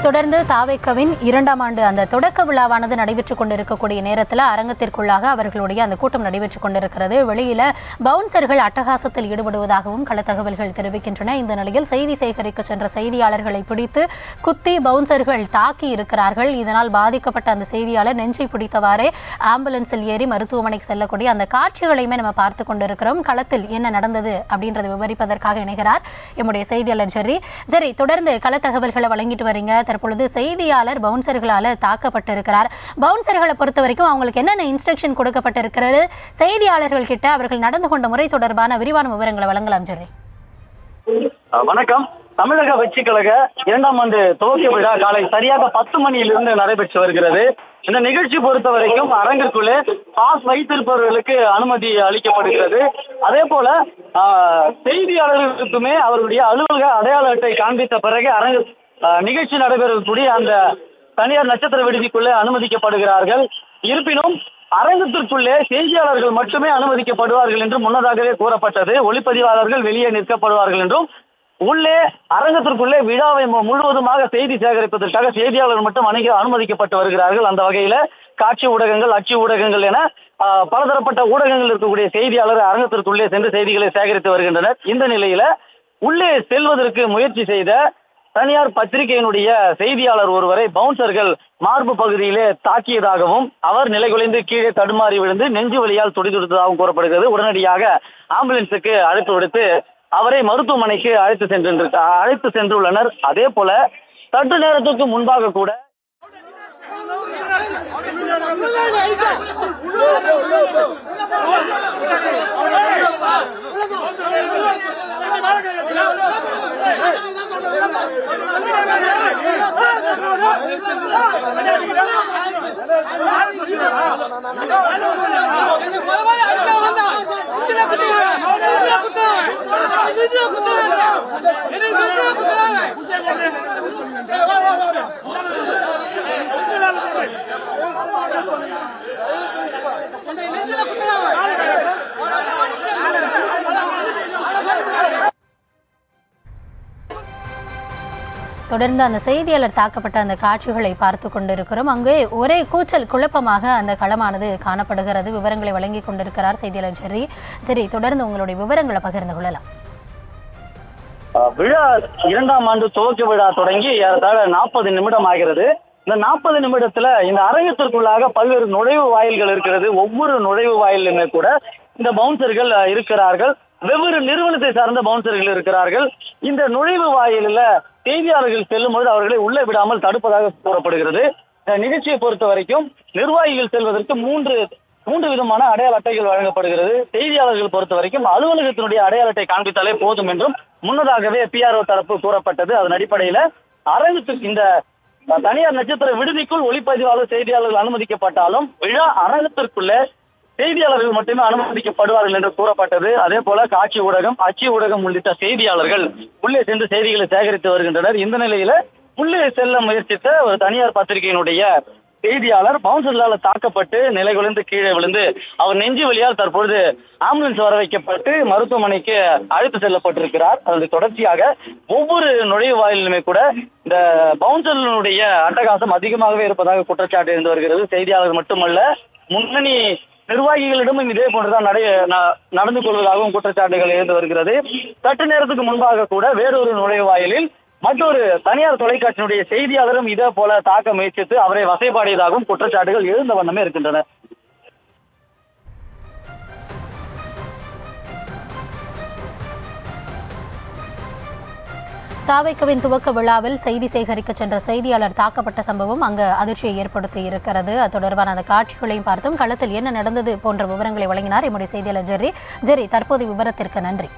தொடர்ந்து தாவேக்கவின் 2ஆம் ஆண்டு அந்த தொடக்க விழாவானது நடைபெற்றுக் கொண்டிருக்கக்கூடிய நேரத்தில் அரங்கத்திற்குள்ளாக அவர்களுடைய அந்த கூட்டம் நடைபெற்றுக் கொண்டிருக்கிறது. வெளியில பவுன்சர்கள் அட்டகாசத்தில் ஈடுபடுவதாகவும் கள தகவல்கள் தெரிவிக்கின்றன. இந்த நிலையில் செய்தி சேகரிக்க சென்ற செய்தியாளர்களை பிடித்து குத்தி பவுன்சர்கள் தாக்கி இருக்கிறார்கள். இதனால் பாதிக்கப்பட்ட அந்த செய்தியாளர் நெஞ்சை பிடித்தவாறே ஆம்புலன்ஸில் ஏறி மருத்துவமனைக்கு செல்லக்கூடிய அந்த காட்சிகளையுமே நம்ம பார்த்து கொண்டிருக்கிறோம். களத்தில் என்ன நடந்தது அப்படின்றத விவரிப்பதற்காக இணைகிறார் எம்முடைய செய்தியாளர் ஜெரி. தொடர்ந்து கள தகவல்களை வழங்கிட்டு வரீங்க. தற்பொழுது செய்தியாளர் பவுன்சர்களால் தாக்கப்பட்டிருக்கிறார். பவுன்சர்களை பொறுத்த வரைக்கும் அவங்களுக்கு என்னென்ன இன்ஸ்ட்ரக்ஷன் கொடுக்கப்பட்டிருக்கிறது, செய்தியாளர்கள் கிட்ட அவர்கள் நடந்து கொண்ட முறை தொடர்பான விரிவான விவரங்களை வழங்கலாம் ஜெரி. வணக்கம். தமிழக வெற்றிக் கழக 2ஆம் ஆண்டு துவக்க விழா காலை சரியாக 10 மணியிலிருந்து நடைபெற்று வருகிறது. இந்த நிகழ்ச்சி பொறுத்த வரைக்கும் அரங்கிற்குள்ளே பாஸ் வைத்திருப்பவர்களுக்கு அனுமதி அளிக்கப்படுகிறது. அதே போல செய்தியாளர்களுக்குமே அவர்களுடைய அலுவலக அடையாள அட்டை காண்பித்த பிறகு நிகழ்ச்சி நடைபெறக்கூடிய அந்த தனியார் நட்சத்திர விடுதிக்குள்ளே அனுமதிக்கப்படுகிறார்கள். இருப்பினும் அரங்கத்திற்குள்ளே செய்தியாளர்கள் மட்டுமே அனுமதிக்கப்படுவார்கள் என்று முன்னதாகவே கூறப்பட்டது. ஒளிப்பதிவாளர்கள் வெளியே நிற்கப்படுவார்கள் என்றும், உள்ளே அரங்கத்திற்குள்ளே விழாவை முழுவதுமாக செய்தி சேகரிப்பதற்காக செய்தியாளர்கள் மட்டும் அனுமதிக்கப்பட்டு வருகிறார்கள். அந்த வகையில காட்சி ஊடகங்கள், அச்சு ஊடகங்கள் என பலதரப்பட்ட ஊடகங்கள் இருக்கக்கூடிய செய்தியாளர் அரங்கத்திற்குள்ளே சென்று செய்திகளை சேகரித்து வருகின்றனர். இந்த நிலையில உள்ளே செல்வதற்கு முயற்சி செய்த தனியார் பத்திரிகையினுடைய செய்தியாளர் ஒருவரை பவுன்சர்கள் மார்பு பகுதியிலே தாக்கியதாகவும், அவர் நிலைகுலைந்து கீழே தடுமாறி விழுந்து நெஞ்சு வலியால் துடிதுடித்ததாகவும் கூறப்படுகிறது. உடனடியாக ஆம்புலன்ஸுக்கு அழைப்பு விடுத்து அவரை மருத்துவமனைக்கு அழைத்து சென்றுள்ளனர். அதே போல சற்று நேரத்துக்கு முன்பாக கூட தொடர்ந்து அந்த செய்தியாளர் தாக்கப்பட்ட அந்த காட்சிகளை பார்த்து கொண்டிருக்கிறோம். அங்கே ஒரே கூச்சல் குழப்பமாக அந்த களமானது காணப்படுகிறது. விவரங்களை வழங்கி கொண்டிருக்கிறார் செய்தியாளர் ஜெரி. தொடர்ந்து உங்களுடைய விவரங்களை பகிர்ந்து கொள்ளலாம். விழா 2ஆம் ஆண்டு துவக்க விழா தொடங்கி ஏறத்தாழ 40 நிமிடம் ஆகிறது. இந்த 40 நிமிடத்துல இந்த அரங்கத்திற்குள்ளாக பல்வேறு நுழைவு வாயில்கள் இருக்கிறது. ஒவ்வொரு நுழைவு வாயிலுமே கூட இந்த பவுன்சர்கள் இருக்கிறார்கள். வெவ்வேறு நிறுவனத்தை சார்ந்த பவுன்சர்கள் இருக்கிறார்கள். இந்த நுழைவு வாயிலில் செய்தியாளர்கள் செல்லும்போது அவர்களை உள்ளே விடாமல் தடுப்பதாக கூறப்படுகிறது. நிகழ்ச்சியை பொறுத்த வரைக்கும் நிர்வாகிகள் செல்வதற்கு மூன்று விதமான அடையாள அட்டைகள் வழங்கப்படுகிறது. செய்தியாளர்கள் பொறுத்த வரைக்கும் அலுவலகத்தினுடைய அடையாள அட்டை காண்பித்தாலே போதும் என்றும் முன்னதாகவே PRO தரப்பு கூறப்பட்டது. அதன் அடிப்படையில் அரங்கத்துக்கு இந்த தனியார் நட்சத்திர விடுதிக்குள் ஒளிப்பதிவாளர் செய்தியாளர்கள் அனுமதிக்கப்பட்டாலும் விழா அரங்கத்திற்குள்ளே செய்தியாளர்கள் மட்டுமே அனுமதிக்கப்படுவார்கள் என்று கூறப்பட்டது. அதே போல காட்சி ஊடகம், அச்சு ஊடகம் உள்ளிட்ட செய்தியாளர்கள் உள்ளே சென்று செய்திகளை சேகரித்து வருகின்றனர். இந்த நிலையில உள்ளே செல்ல முயற்சித்த ஒரு தனியார் பத்திரிகையினுடைய செய்தியாளர் பவுன்சர்களால் தாக்கப்பட்டு நிலைகுலைந்து கீழே விழுந்து அவர் நெஞ்சு வலியால் தற்பொழுது ஆம்புலன்ஸ் வர வைக்கப்பட்டு மருத்துவமனைக்கு அழைத்து செல்லப்பட்டிருக்கிறார். அதற்கு தொடர்ச்சியாக ஒவ்வொரு நுழைவு வாயிலுமே கூட இந்த பவுன்சர்களுடைய அட்டகாசம் அதிகமாகவே இருப்பதாக குற்றச்சாட்டு இருந்து வருகிறது. செய்தியாளர்கள் மட்டுமல்ல, முன்னணி நிர்வாகிகளிடமும் இதே போன்றுதான் நடந்து கொள்வதாகவும் குற்றச்சாட்டுகள் இருந்து வருகிறது. சற்று நேரத்துக்கு முன்பாக கூட வேறொரு நுழைவாயிலில் மற்றொரு தனியார் தொலைக்காட்சியினுடைய செய்தியாளரும் இதே போல தாக்க முயற்சித்து அவரை வசைபாடியதாகவும் குற்றச்சாட்டுகள் எழுந்த வண்ணமே இருக்கின்றன. தாவேக்கவின் துவக்க விழாவில் செய்தி சேகரிக்க சென்ற செய்தியாளர் தாக்கப்பட்ட சம்பவம் அங்கு அதிர்ச்சியை ஏற்படுத்தி இருக்கிறது. அது தொடர்பான அந்த காட்சிகளையும் பார்த்தோம். களத்தில் என்ன நடந்தது போன்ற விவரங்களை வழங்கினார் எம்முடைய செய்தியாளர் ஜெரி. தற்போதைய விவரத்திற்கு நன்றி.